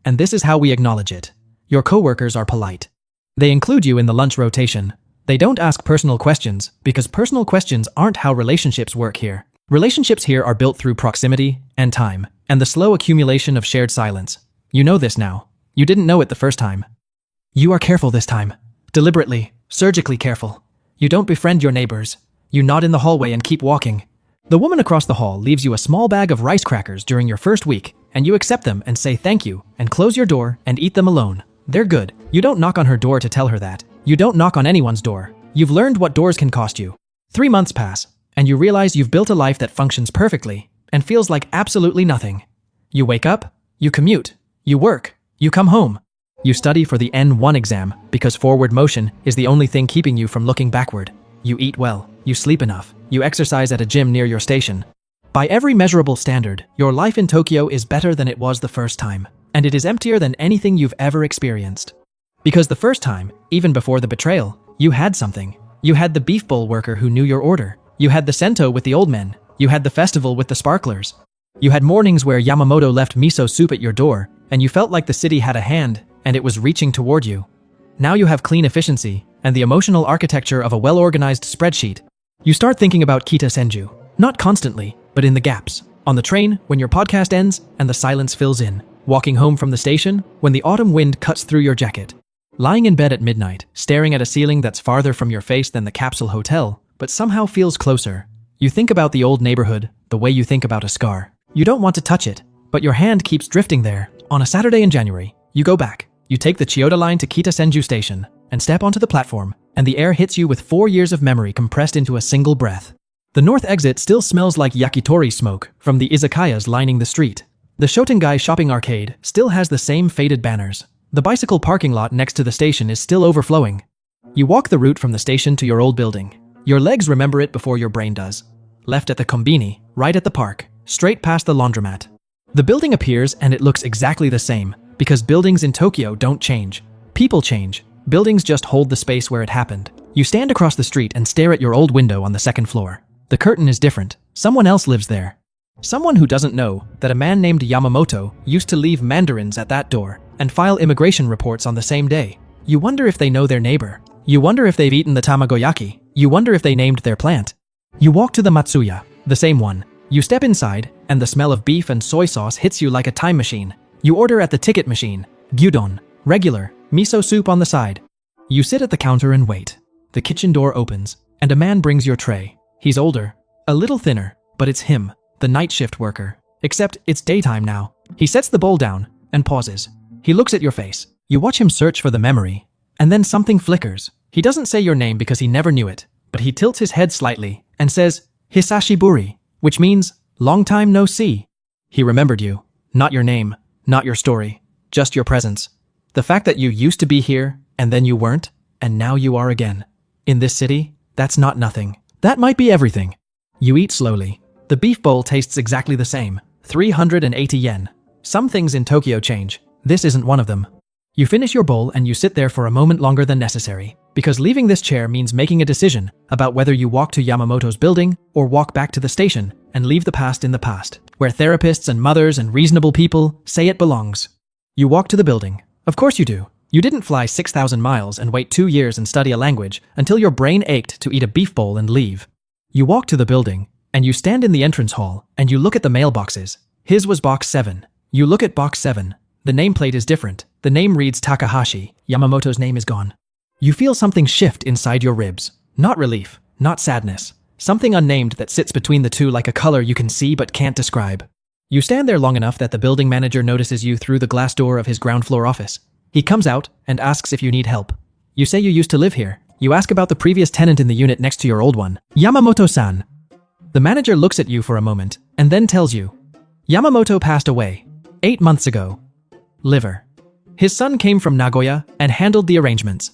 and this is how we acknowledge it. Your coworkers are polite. They include you in the lunch rotation. They don't ask personal questions, because personal questions aren't how relationships work here. Relationships here are built through proximity and time, and the slow accumulation of shared silence. You know this now. You didn't know it the first time. You are careful this time. Deliberately, surgically careful. You don't befriend your neighbors. You nod in the hallway and keep walking. The woman across the hall leaves you a small bag of rice crackers during your first week, and you accept them and say thank you, and close your door and eat them alone. They're good. You don't knock on her door to tell her that. You don't knock on anyone's door. You've learned what doors can cost you. 3 months pass, and you realize you've built a life that functions perfectly and feels like absolutely nothing. You wake up, you commute, you work, you come home. You study for the N1 exam because forward motion is the only thing keeping you from looking backward. You eat well, you sleep enough, you exercise at a gym near your station. By every measurable standard, your life in Tokyo is better than it was the first time, and it is emptier than anything you've ever experienced. Because the first time, even before the betrayal, you had something. You had the beef bowl worker who knew your order. You had the sento with the old men. You had the festival with the sparklers. You had mornings where Yamamoto left miso soup at your door, and you felt like the city had a hand, and it was reaching toward you. Now you have clean efficiency, and the emotional architecture of a well-organized spreadsheet. You start thinking about Kita Senju, not constantly, but in the gaps. On the train, when your podcast ends, and the silence fills in. Walking home from the station, when the autumn wind cuts through your jacket. Lying in bed at midnight, staring at a ceiling that's farther from your face than the capsule hotel, but somehow feels closer. You think about the old neighborhood, the way you think about a scar. You don't want to touch it, but your hand keeps drifting there. On a Saturday in January, you go back. You take the Chiyoda line to Kita Senju Station, and step onto the platform, and the air hits you with 4 years of memory compressed into a single breath. The north exit still smells like yakitori smoke from the izakayas lining the street. The Shotengai shopping arcade still has the same faded banners. The bicycle parking lot next to the station is still overflowing. You walk the route from the station to your old building. Your legs remember it before your brain does. Left at the kombini, right at the park, straight past the laundromat. The building appears and it looks exactly the same, because buildings in Tokyo don't change. People change. Buildings just hold the space where it happened. You stand across the street and stare at your old window on the second floor. The curtain is different. Someone else lives there. Someone who doesn't know that a man named Yamamoto used to leave mandarins at that door and file immigration reports on the same day. You wonder if they know their neighbor. You wonder if they've eaten the tamagoyaki. You wonder if they named their plant. You walk to the Matsuya, the same one. You step inside, and the smell of beef and soy sauce hits you like a time machine. You order at the ticket machine, gyudon, regular, miso soup on the side. You sit at the counter and wait. The kitchen door opens, and a man brings your tray. He's older, a little thinner, but it's him, the night shift worker. Except it's daytime now. He sets the bowl down and pauses. He looks at your face. You watch him search for the memory, and then something flickers. He doesn't say your name because he never knew it, but he tilts his head slightly and says, "Hisashiburi," which means, "Long time no see." He remembered you. Not your name, not your story, just your presence. The fact that you used to be here, and then you weren't, and now you are again. In this city, that's not nothing. That might be everything. You eat slowly. The beef bowl tastes exactly the same, 380 yen. Some things in Tokyo change. This isn't one of them. You finish your bowl and you sit there for a moment longer than necessary, because leaving this chair means making a decision about whether you walk to Yamamoto's building or walk back to the station and leave the past in the past, where therapists and mothers and reasonable people say it belongs. You walk to the building. Of course you do. You didn't fly 6,000 miles and wait 2 years and study a language until your brain ached to eat a beef bowl and leave. You walk to the building, and you stand in the entrance hall, and you look at the mailboxes. His was box 7. You look at box 7. The nameplate is different. The name reads Takahashi. Yamamoto's name is gone. You feel something shift inside your ribs. Not relief, not sadness. Something unnamed that sits between the two like a color you can see but can't describe. You stand there long enough that the building manager notices you through the glass door of his ground floor office. He comes out and asks if you need help. You say you used to live here. You ask about the previous tenant in the unit next to your old one, Yamamoto-san. The manager looks at you for a moment and then tells you, Yamamoto passed away 8 months ago. Liver. His son came from Nagoya and handled the arrangements.